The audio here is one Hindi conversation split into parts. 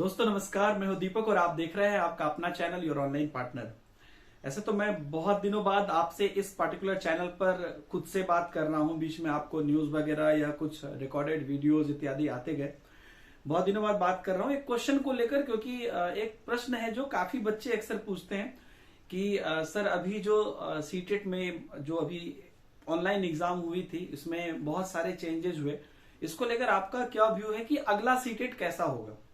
दोस्तों नमस्कार, मैं हूं दीपक और आप देख रहे हैं आपका अपना चैनल योर ऑनलाइन पार्टनर। ऐसे तो मैं बहुत दिनों बाद आपसे इस पर्टिकुलर चैनल पर खुद से बात कर रहा हूं। बीच में आपको न्यूज वगैरह या कुछ रिकॉर्डेड वीडियोस इत्यादि आते गए। बहुत दिनों बाद बात कर रहा हूं एक क्वेश्चन को लेकर, क्योंकि एक प्रश्न है जो काफी बच्चे अक्सर पूछते हैं कि सर अभी जो सीटेट में जो अभी ऑनलाइन एग्जाम हुई थी इसमें बहुत सारे चेंजेस हुए, इसको लेकर आपका क्या व्यू है कि अगला सीटेट कैसा होगा।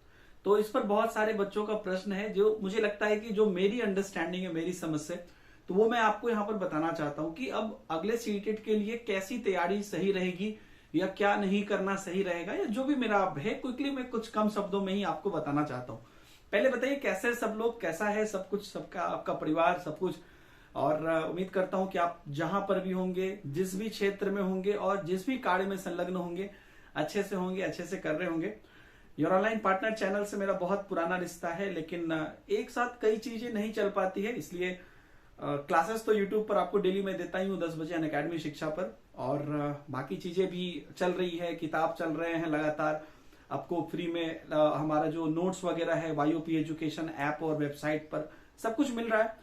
तो इस पर बहुत सारे बच्चों का प्रश्न है जो मुझे लगता है कि जो मेरी अंडरस्टैंडिंग है, मेरी समझ से, तो वो मैं आपको यहाँ पर बताना चाहता हूँ कि अब अगले सीटेट के लिए कैसी तैयारी सही रहेगी या क्या नहीं करना सही रहेगा, या जो भी मेरा है क्विकली मैं कुछ कम शब्दों में ही आपको बताना चाहता हूँ। पहले बताइए कैसे सब लोग, कैसा है सब कुछ, सबका आपका परिवार सब कुछ। और उम्मीद करता हूं कि आप जहां पर भी होंगे, जिस भी क्षेत्र में होंगे और जिस भी कार्य में संलग्न होंगे, अच्छे से होंगे, अच्छे से कर रहे होंगे। योर ऑनलाइन पार्टनर चैनल से मेरा बहुत पुराना रिश्ता है, लेकिन एक साथ कई चीजें नहीं चल पाती है, इसलिए क्लासेस तो यूट्यूब पर आपको डेली मैं देता ही हूँ 10 बजे अनअकैडमी शिक्षा पर, और बाकी चीजें भी चल रही है, किताब चल रहे हैं लगातार। आपको फ्री में हमारा जो नोट्स वगैरह है वाईओपी एजुकेशन ऐप और वेबसाइट पर सब कुछ मिल रहा है।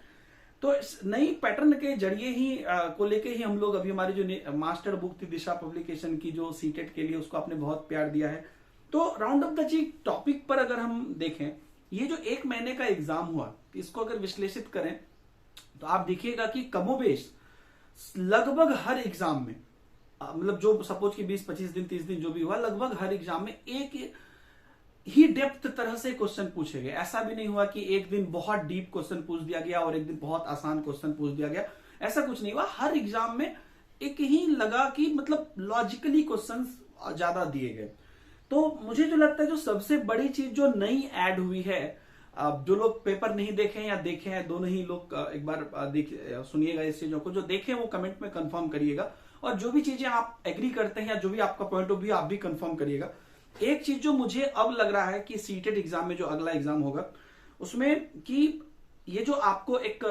तो इस नई पैटर्न के जरिए ही को लेके ही हम लोग अभी हमारी जो मास्टर बुक थी दिशा पब्लिकेशन की, जो सीटेट के लिए, उसको आपने बहुत प्यार दिया है। तो round off the G topic पर अगर हम देखें, ये जो 1 महीने का एग्जाम हुआ, इसको अगर विश्लेषित करें तो आप देखिएगा कि कमोबेश लगभग हर एग्जाम में, मतलब जो सपोज कि 20-25 दिन 30 दिन जो भी हुआ, लगभग हर एग्जाम में एक ही डेप्थ तरह से क्वेश्चन पूछे गए। ऐसा भी नहीं हुआ कि एक दिन बहुत डीप क्वेश्चन पूछ दिया गया और एक दिन बहुत आसान क्वेश्चन पूछ दिया गया, ऐसा कुछ नहीं हुआ। हर एग्जाम में एक ही लगा कि मतलब लॉजिकली क्वेश्चन ज्यादा दिए गए। तो मुझे जो लगता है जो सबसे बड़ी चीज जो नई ऐड हुई है, जो लोग पेपर नहीं देखे या देखे हैं, दोनों ही लोग एक बार सुनिएगा इस चीजों को, जो देखे वो कमेंट में कंफर्म करिएगा, और जो भी चीजें आप एग्री करते हैं या जो भी आपका पॉइंट ऑफ व्यू आप भी कंफर्म करिएगा। एक चीज जो मुझे अब लग रहा है कि सीटेट एग्जाम में जो अगला एग्जाम होगा उसमें कि ये जो आपको एक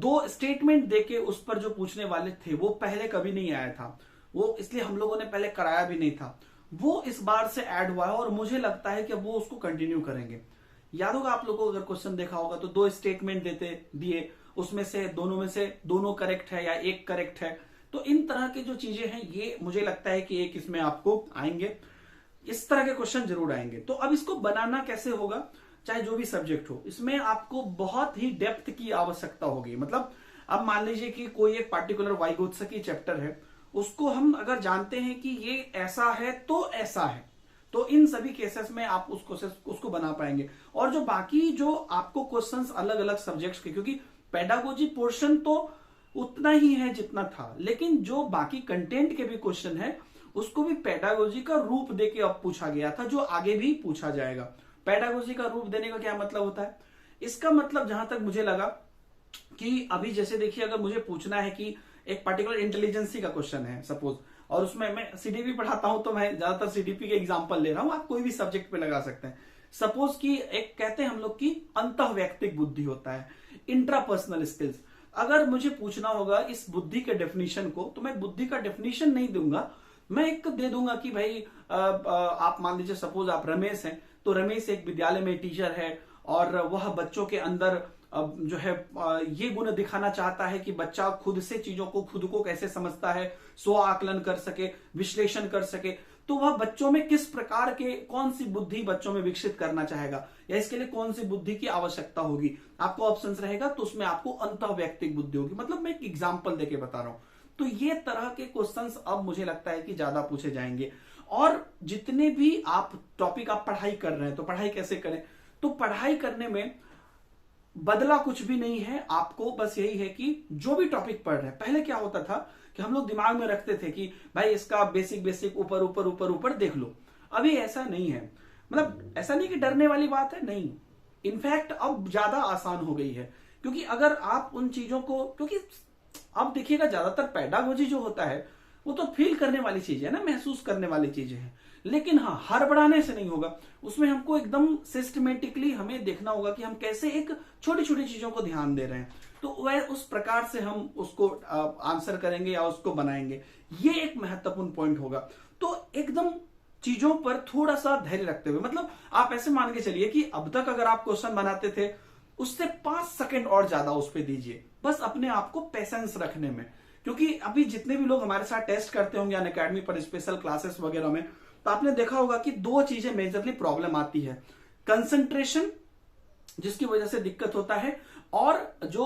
2 स्टेटमेंट देके उस पर जो पूछने वाले थे वो पहले कभी नहीं आया था, वो इसलिए हम लोगों ने पहले कराया भी नहीं था, वो इस बार से ऐड हुआ है और मुझे लगता है कि वो उसको कंटिन्यू करेंगे। याद होगा आप लोगों को, अगर क्वेश्चन देखा होगा तो 2 स्टेटमेंट दिए, उसमें से दोनों करेक्ट है या एक करेक्ट है। तो इन तरह की जो चीजें हैं ये मुझे लगता है कि एक इसमें आपको आएंगे, इस तरह के क्वेश्चन जरूर आएंगे। तो अब इसको बनाना कैसे होगा, चाहे जो भी सब्जेक्ट हो, इसमें आपको बहुत ही डेप्थ की आवश्यकता होगी। मतलब अब मान लीजिए कि कोई एक पार्टिकुलर वाइगोत्सकी चैप्टर है, उसको हम अगर जानते हैं कि ये ऐसा है तो ऐसा है, तो इन सभी केसेस में आप उसको बना पाएंगे। और जो बाकी जो आपको क्वेश्चंस अलग अलग सब्जेक्ट्स के, क्योंकि पेडागोजी पोर्शन तो उतना ही है जितना था, लेकिन जो बाकी कंटेंट के भी क्वेश्चन है उसको भी पेडागोजी का रूप देके अब पूछा गया था, जो आगे भी पूछा जाएगा। पेडागोजी का रूप देने का क्या मतलब होता है? इसका मतलब जहां तक मुझे लगा कि अभी जैसे देखिए, अगर मुझे पूछना है कि एक पर्टिकुलर इंटेलिजेंसी का क्वेश्चन है सपोज, और उसमें मैं सीडीपी पढ़ाता हूं तो मैं ज्यादातर सीडीपी के एग्जांपल ले रहा हूं, आप कोई भी सब्जेक्ट पे लगा सकते हैं। सपोज कि एक कहते हैं हम लोग की अंतःवैयक्तिक बुद्धि होता है, इंट्रापर्सनल स्किल्स। अगर मुझे पूछना होगा इस बुद्धि के डेफिनेशन को, तो मैं बुद्धि का डेफिनेशन नहीं दूंगा, मैं एक दे दूंगा कि भाई आप मान लीजिए सपोज आप रमेश हैं, तो रमेश एक विद्यालय में टीचर है और वह बच्चों के अंदर जो है ये गुण दिखाना चाहता है कि बच्चा खुद से चीजों को, खुद को कैसे समझता है, स्व आकलन कर सके, विश्लेषण कर सके। तो वह बच्चों में किस प्रकार के, कौन सी बुद्धि बच्चों में विकसित करना चाहेगा, या इसके लिए कौन सी बुद्धि की आवश्यकता होगी, आपको ऑप्शंस रहेगा, तो उसमें आपको अंतःवैयक्तिक बुद्धि होगी। मतलब मैं एक एग्जाम्पल देके बता रहा हूं। तो ये तरह के क्वेश्चंस अब मुझे लगता है कि ज्यादा पूछे जाएंगे। और जितने भी आप टॉपिक आप पढ़ाई कर रहे हैं, तो पढ़ाई कैसे करें? तो पढ़ाई करने में बदला कुछ भी नहीं है, आपको बस यही है कि जो भी टॉपिक पढ़ रहे हैं, पहले क्या होता था कि हम लोग दिमाग में रखते थे कि भाई इसका बेसिक ऊपर ऊपर ऊपर ऊपर देख लो। अभी ऐसा नहीं है, मतलब ऐसा नहीं कि डरने वाली बात है, नहीं, इनफैक्ट अब ज्यादा आसान हो गई है। क्योंकि अगर आप उन चीजों को, क्योंकि अब देखिएगा ज्यादातर पेडागोजी जो होता है वो तो फील करने वाली चीज है ना, महसूस करने वाली चीजें हैं। लेकिन हाँ, हड़बड़ाने से नहीं होगा, उसमें हमको एकदम सिस्टमेटिकली हमें देखना होगा कि हम कैसे एक छोटी छोटी चीजों को ध्यान दे रहे हैं, तो वह उस प्रकार से हम उसको आंसर करेंगे या उसको बनाएंगे। ये एक महत्वपूर्ण पॉइंट होगा। तो एकदम चीजों पर थोड़ा सा धैर्य रखते हुए, मतलब आप ऐसे मान के चलिए कि अब तक अगर आप क्वेश्चन बनाते थे उससे 5 सेकंड और ज्यादा उस पर दीजिए, बस अपने आप को पेशेंस रखने में। क्योंकि अभी जितने भी लोग हमारे साथ टेस्ट करते होंगे अनअकैडमी पर, स्पेशल क्लासेस वगैरह में, तो आपने देखा होगा कि 2 चीजें मेजरली प्रॉब्लम आती है, कंसंट्रेशन जिसकी वजह से दिक्कत होता है, और जो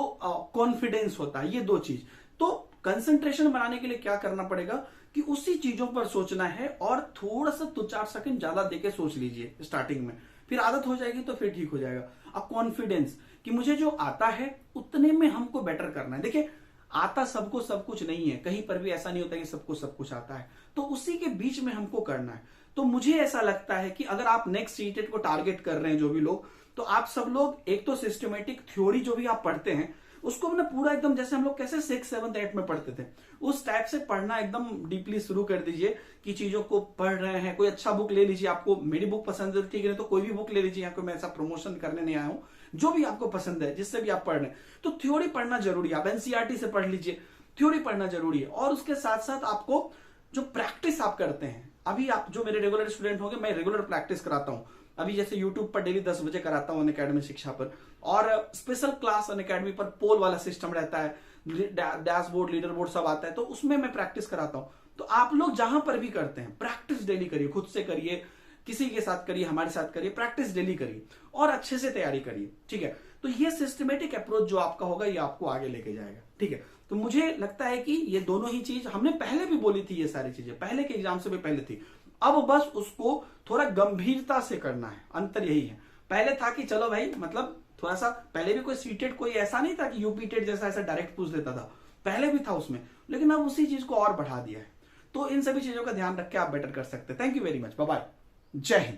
कॉन्फिडेंस होता है, ये 2 चीज। तो कंसंट्रेशन बनाने के लिए क्या करना पड़ेगा कि उसी चीजों पर सोचना है, और थोड़ा सा 2-4 सेकंड ज्यादा देके सोच लीजिए स्टार्टिंग में, फिर आदत हो जाएगी तो फिर ठीक हो जाएगा। अब कॉन्फिडेंस कि मुझे जो आता है उतने में हमको बेटर करना है। देखिए, आता सबको सब कुछ नहीं है, कहीं पर भी ऐसा नहीं होता कि सबको सब कुछ आता है, तो उसी के बीच में हमको करना है। तो मुझे ऐसा लगता है कि अगर आप नेक्स्ट सीटेट को टारगेट कर रहे हैं जो भी लोग, तो आप सब लोग एक तो सिस्टमेटिक थ्योरी जो भी आप पढ़ते हैं उसको ना पूरा एकदम, जैसे हम लोग कैसे 6, 7, 8 में पढ़ते थे, उस टाइप से पढ़ना एकदम डीपली शुरू कर दीजिए कि चीजों को पढ़ रहे हैं। कोई अच्छा बुक ले लीजिए, आपको मेरी बुक पसंद है ठीक है, तो कोई भी बुक ले लीजिए, यहाँ को मैं ऐसा प्रमोशन करने नहीं आया हूं, जो भी आपको पसंद है जिससे भी आप पढ़ रहे हैं। तो थ्योरी पढ़ना जरूरी है, आप एनसीईआरटी से पढ़ लीजिए, थ्योरी पढ़ना जरूरी है। और उसके साथ साथ आपको जो प्रैक्टिस आप करते हैं, अभी आप जो मेरे रेगुलर स्टूडेंट होंगे, मैं रेगुलर प्रैक्टिस कराता हूं। अभी जैसे यूट्यूब पर डेली 10 बजे कराता हूं अनअकैडमी शिक्षा पर, और स्पेशल क्लास अनअकैडमी पर पोल वाला सिस्टम रहता है, डैशबोर्ड लीडर बोर्ड सब आता है, तो उसमें मैं प्रैक्टिस कराता हूं। तो आप लोग जहां पर भी करते हैं प्रैक्टिस डेली करिए, खुद से करिए, किसी के साथ करिए, हमारे साथ करिए, प्रैक्टिस डेली करिए और अच्छे से तैयारी करिए, ठीक है। तो ये सिस्टमेटिक अप्रोच जो आपका होगा ये आपको आगे लेके जाएगा, ठीक है। तो मुझे लगता है कि ये दोनों ही चीज हमने पहले भी बोली थी, ये सारी चीजें पहले के एग्जाम से भी पहले थी, अब बस उसको थोड़ा गंभीरता से करना है, अंतर यही है। पहले था कि चलो भाई, मतलब थोड़ा सा पहले भी कोई सीटेड कोई ऐसा नहीं था कि यूपी टेट जैसा ऐसा डायरेक्ट पूछ देता था, पहले भी था उसमें, लेकिन अब उसी चीज को और बढ़ा दिया है। तो इन सभी चीजों का ध्यान रख के आप बेटर कर सकते हैं। Thank you very much, bye bye, जय हिंद।